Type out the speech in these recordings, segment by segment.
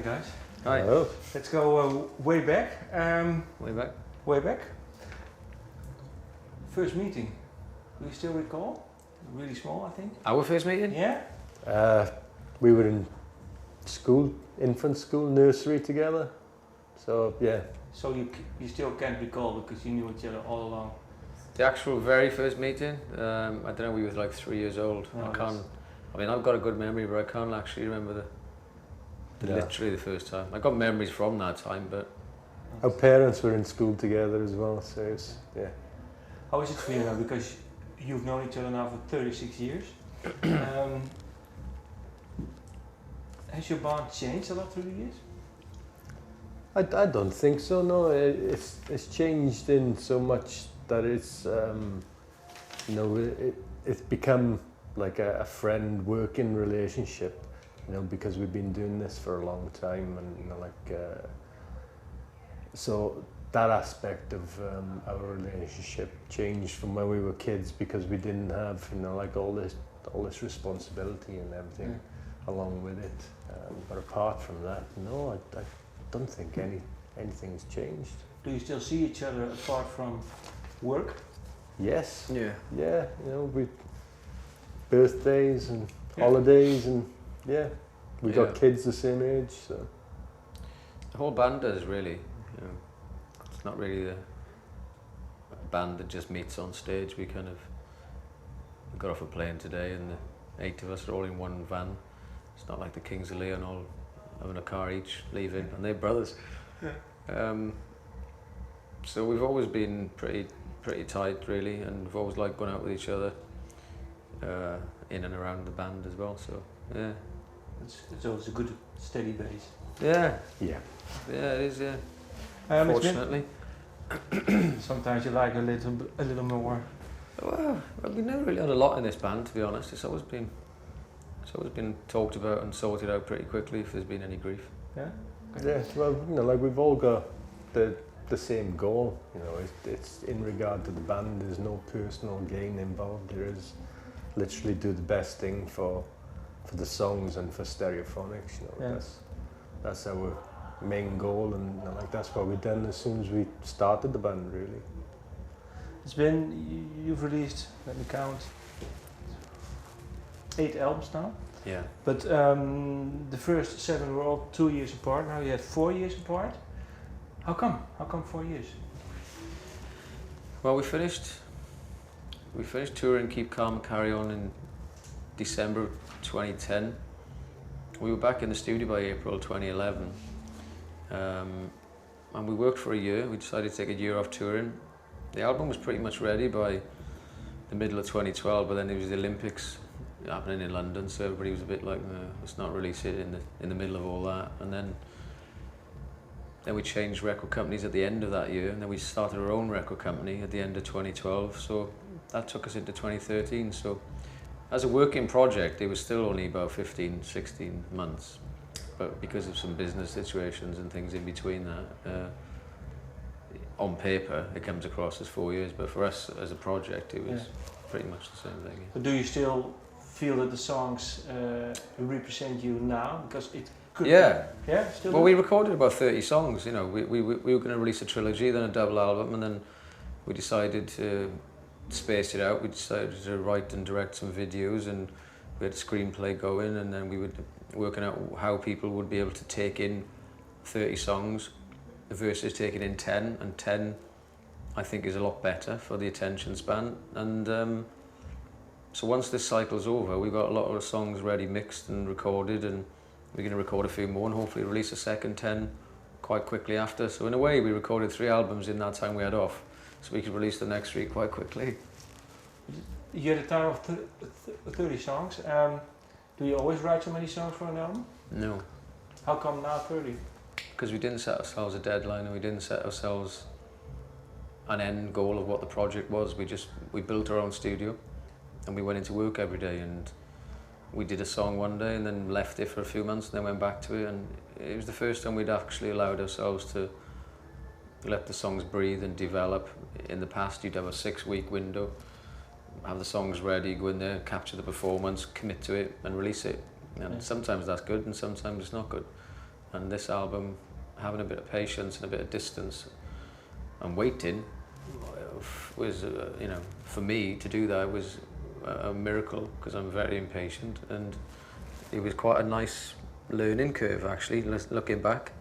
guys. Hi. Hello. Let's go way back. Way back. Way back. First meeting. Do you still recall? Really small, I think. Our first meeting? Yeah. We were in school, infant school, nursery together. So yeah. So you still can't recall because you knew each other all along. The actual very first meeting, I don't know, we were like 3 years old. No, I mean, I've got a good memory, but I can't actually remember literally the first time. I got memories from that time, but... Our parents were in school together as well, so it's, yeah. How is it for you now? Because you've known each other now for 36 years. Has your bond changed a lot through the years? I don't think so, no. It's changed in so much that it's, you know, it's become like a friend working relationship, you know, because we've been doing this for a long time, and you know, like, so that aspect of our relationship changed from when we were kids because we didn't have, you know, like all this responsibility and everything along with it. But apart from that, no, I don't think anything's changed. Do you still see each other apart from work? Yes. Yeah. Yeah, you know, we birthdays and holidays and yeah, we got kids the same age, so. The whole band does, really. You know, it's not really a band that just meets on stage. We got off a plane today and the 8 of us are all in one van. It's not like the Kings of Leon all having a car each, leaving, and they're brothers. So we've always been pretty tight, really, and we've always liked going out with each other in and around the band as well, so yeah. It's always a good steady base. Yeah. Yeah. Yeah, it is, yeah. Fortunately. Sometimes you like a little more. Well, we've never really had a lot in this band, to be honest. It's always been talked about and sorted out pretty quickly if there's been any grief. Yeah? Yeah, well, you know, like we've all got the same goal, you know, it's in regard to the band, there's no personal gain involved, there is literally do the best thing for the songs and for Stereophonics, you know, that's our main goal, and you know, like that's what we've done as soon as we started the band, really. You've released, let me count, 8 albums now. Yeah. But the first 7 were all 2 years apart. Now you had 4 years apart. How come? How come 4 years? Well, we finished touring Keep Calm and Carry On in December 2010. We were back in the studio by April 2011. And we worked for a year. We decided to take a year off touring. The album was pretty much ready by the middle of 2012, but then there was the Olympics happening in London, so everybody was a bit like, let's not release it in the middle of all that. And then we changed record companies at the end of that year, and then we started our own record company at the end of 2012, so that took us into 2013. So as a working project, it was still only about 15, 16 months, but because of some business situations and things in between that, on paper it comes across as 4 years, but for us as a project it was pretty much the same thing. But do you still feel that the songs represent you now? Because it could still well, we recorded about 30 songs, you know. We were going to release a trilogy, then a double album, and then we decided to space it out. We decided to write and direct some videos, and we had a screenplay going, and then we were working out how people would be able to take in 30 songs versus taking in 10, and 10 I think is a lot better for the attention span. And so once this cycle's over, we've got a lot of songs ready, mixed and recorded, and we're going to record a few more and hopefully release a second 10 quite quickly after. So in a way, we recorded 3 albums in that time we had off, so we could release the next 3 quite quickly. You had a time of 30 songs. Do you always write so many songs for an album? No. How come now 30? Because we didn't set ourselves a deadline, and we didn't set ourselves an end goal of what the project was. We built our own studio, and we went into work every day, and we did a song one day and then left it for a few months and then went back to it, and it was the first time we'd actually allowed ourselves to let the songs breathe and develop. In the past you'd have a 6-week window, have the songs ready, go in there, capture the performance, commit to it and release it, and sometimes that's good and sometimes it's not good. And this album, having a bit of patience and a bit of distance and waiting was, you know, for me to do that was a miracle, because I'm very impatient, and it was quite a nice learning curve actually, looking back.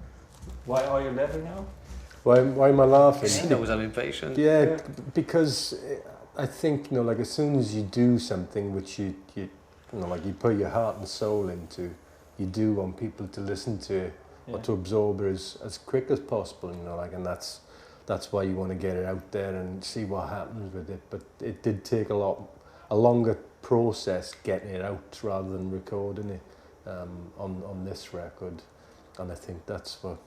Why are you laughing now? Why am I laughing? He knows I'm impatient. Yeah, because I think, you know, like as soon as you do something which you know, like you put your heart and soul into, you do want people to listen to it or to absorb it as quick as possible, you know, like, and that's why you want to get it out there and see what happens with it. But it did take a longer process getting it out rather than recording it on this record, and I think that's what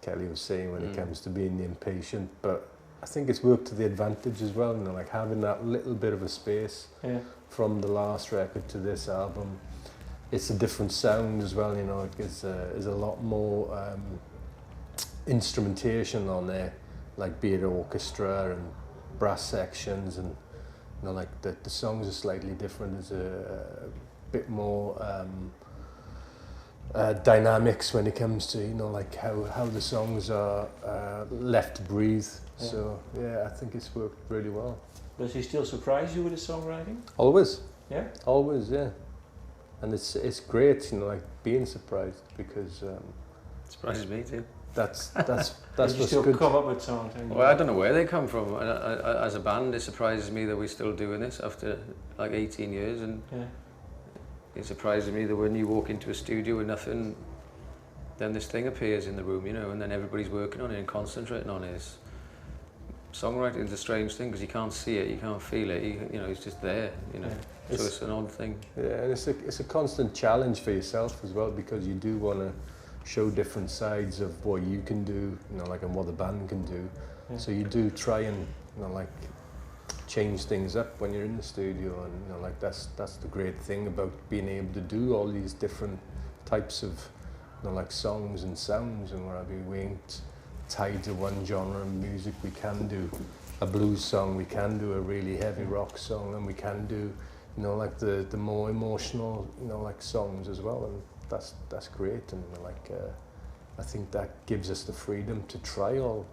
Kelly was saying when it comes to being impatient. But I think it's worked to the advantage as well, you know, like having that little bit of a space from the last record to this album. It's a different sound as well, you know, there's a lot more instrumentation on there, like be it orchestra and brass sections, and you know, like the songs are slightly different. There's a bit more dynamics when it comes to, you know, like how the songs are left to breathe. So yeah, I think it's worked really well. Does he still surprise you with his songwriting? Always. Yeah? Always, yeah. And it's great, you know, like being surprised, because Surprises me too. that's Does he what's still good. come up with songs? Well, I don't know where they come from. As a band, it surprises me that we're still doing this after like 18 years, and it surprises me that when you walk into a studio with nothing, then this thing appears in the room, you know, and then everybody's working on it and concentrating on it. Songwriting is a strange thing, because you can't see it, you can't feel it, you know, it's just there, you know. So it's an odd thing. Yeah, and it's a constant challenge for yourself as well, because you do want to show different sides of what you can do, you know, like, and what the band can do. So you do try and, you know, like, change things up when you're in the studio, and you know, like that's the great thing about being able to do all these different types of, you know, like songs and sounds and whatever. We ain't tied to one genre of music. We can do a blues song, we can do a really heavy rock song, and we can do, you know, like the more emotional, you know, like songs as well, and that's great. And you know, like I think that gives us the freedom to try all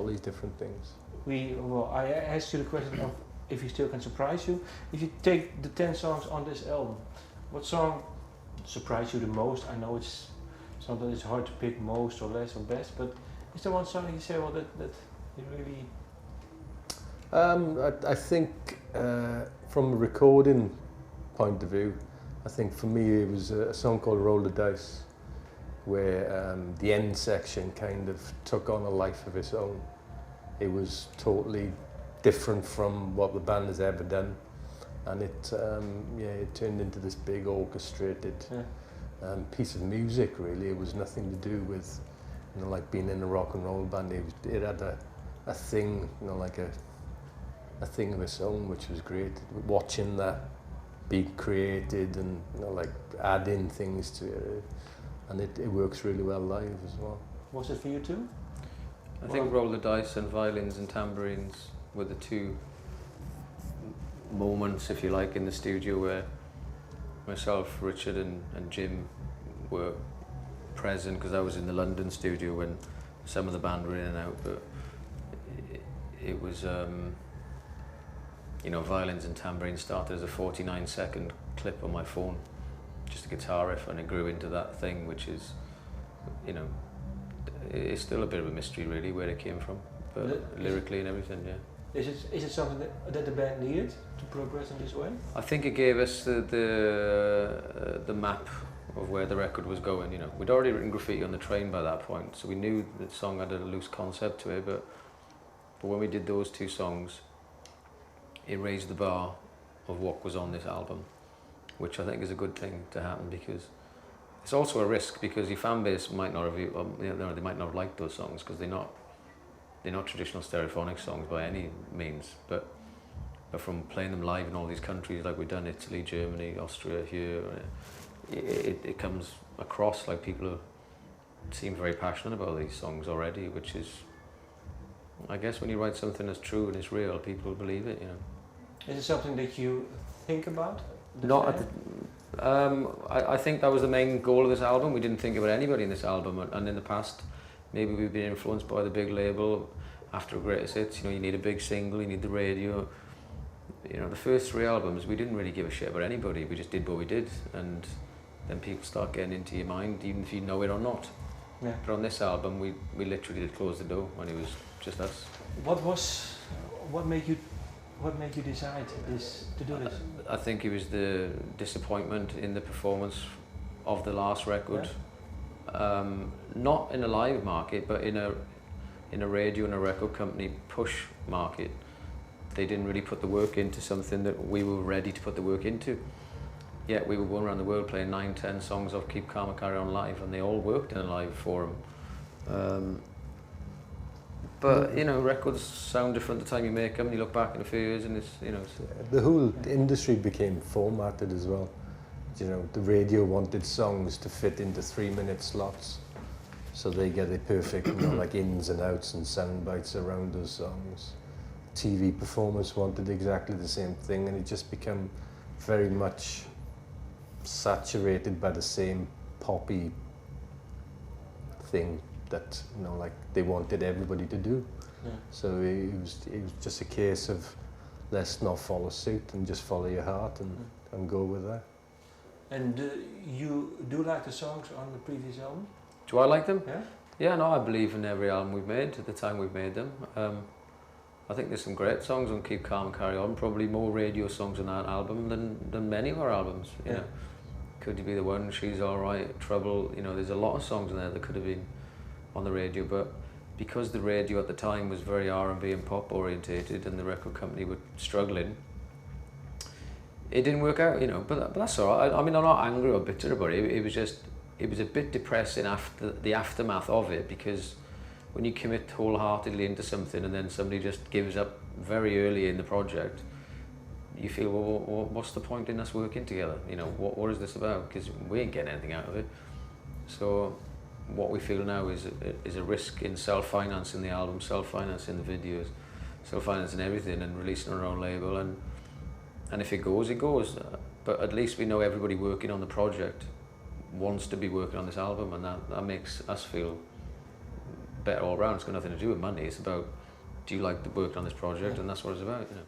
these different things. I asked you the question of if he still can surprise you. If you take the 10 songs on this album, what song surprised you the most? I know it's sometimes it's hard to pick most or less or best, but is there one song that you say, well, that you really... I think from a recording point of view, I think for me it was a song called Roll the Dice, where the end section kind of took on a life of its own. It was totally different from what the band has ever done, and it turned into this big orchestrated piece of music. Really, it was nothing to do with, you know, like being in a rock and roll band. It had a thing, you know, like a thing of its own, which was great. Watching that be created and, you know, like adding things to it, and it works really well live as well. Was it for you too? I think Roll the Dice and Violins and Tambourines were the two moments, if you like, in the studio where myself, Richard and Jim were present, because I was in the London studio when some of the band were in and out, but it was, you know, Violins and Tambourines started as a 49-second clip on my phone, just a guitar riff, and it grew into that thing, which is, you know, it's still a bit of a mystery really where it came from, but lyrically and everything, yeah. Is it something that the band needed to progress in this way? I think it gave us the map of where the record was going. You know, we'd already written Graffiti on the Train by that point, so we knew the song had a loose concept to it. But when we did those two songs, it raised the bar of what was on this album, which I think is a good thing to happen, because it's also a risk, because your fan base might not have, you know, they might not have liked those songs because they're not traditional Stereophonics songs by any means, but from playing them live in all these countries, like we've done Italy, Germany, Austria, here, it comes across like people seem very passionate about these songs already, which is, I guess, when you write something that's true and it's real, people believe it, you know. Is it something that you think about? I think that was the main goal of this album. We didn't think about anybody in this album, and in the past, maybe we've been influenced by the big label. After a greatest hits, you know, you need a big single, you need the radio. You know, the first 3 albums, we didn't really give a shit about anybody. We just did what we did, and then people start getting into your mind, even if you know it or not. Yeah. But on this album, we literally did close the door when it was just us. What made you decide to do this? I think it was the disappointment in the performance of the last record. Yeah. Not in a live market, but in a radio and a record company push market. They didn't really put the work into something that we were ready to put the work into. Yet we were going around the world playing 9-10 songs of Keep Calm and Carry On live, and they all worked in a live forum. But you know, records sound different the time you make them. You look back in a few years, and it's, you know. The whole industry became formatted as well. You know, the radio wanted songs to fit into 3-minute slots, so they get the perfect, you know, like ins and outs and sound bites around those songs. TV performers wanted exactly the same thing, and it just became very much saturated by the same poppy thing that, you know, like they wanted everybody to do. Yeah. So it was just a case of let's not follow suit and just follow your heart and go with that. And you do like the songs on the previous album? Do I like them? Yeah. Yeah, no, I believe in every album we've made at the time we've made them. I think there's some great songs on Keep Calm and Carry On, probably more radio songs on that album than many of our albums, you know. Could You Be The One, She's Alright, Trouble, you know, there's a lot of songs in there that could have been on the radio, but because the radio at the time was very R&B and pop orientated and the record company were struggling, it didn't work out, you know, but that's all right. I mean, I'm not angry or bitter about it. It was just, it was a bit depressing after the aftermath of it, because when you commit wholeheartedly into something and then somebody just gives up very early in the project, you feel, well, what's the point in us working together? You know, what is this about? Because we ain't getting anything out of it. So what we feel now is a risk in self-financing the album, self-financing the videos, self-financing everything, and releasing our own label. And if it goes, it goes. But at least we know everybody working on the project wants to be working on this album, and that makes us feel better all around. It's got nothing to do with money. It's about, do you like the work on this project? And that's what it's about, you know.